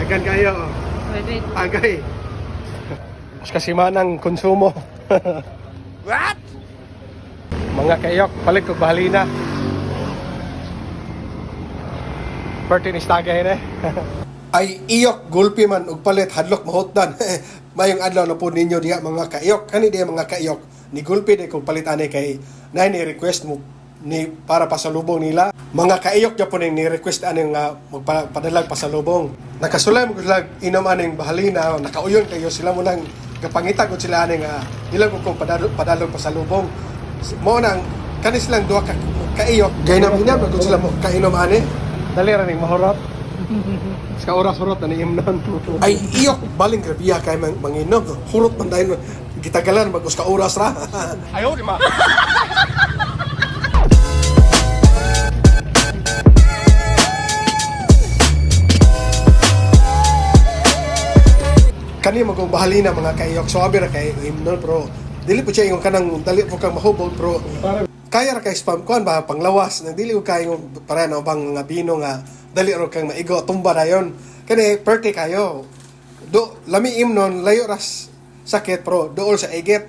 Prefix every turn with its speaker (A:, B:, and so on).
A: Dagan kayo.
B: Pwede.
A: Agay. Mas kasi manang konsumo.
C: What?
A: Mga kaiyok, palit ko bahalina. Pertin istagay na. Ay iyok, gulpi man, ug palit, hadlok mahotdan. Mayong adlaw na po ninyo diha mga kaiyok. Kani diha mga kaiyok, ni gulpi di kung palit ani kay na ni-request mo ni para pasalubong nila. Mga kaiyok ja po ni-request ani nga magpadalag pasalubong. Nakasulay mo sila inom aning bahalina, nakauyon kayo sila mo nang kapangita ko sila ani nga ilang ko padalog pasalubong. Mo nang kani silang duha ka kaiyok. Gaynam-hinam ko sila mo kainom ani. Dali ra ning mahurot. Ska oras-hurot na niimnon. Ay iyok baling grabiya kay manginom. Hurot man dahil gitagalan magos ka oras ra. Ayaw di ma. Kani magong bahalina mga kaiyok. So abi ra kay imnon pero dili po siya yung kanang dali po kang mahubog pero kaya ra kay spam kuan ba panglawas nang dili ko kay yung para na bang nga bino nga dali ro kang maigo tumba dayon kani perti kayo do lami imnon layo ras sakit pero dool sa igit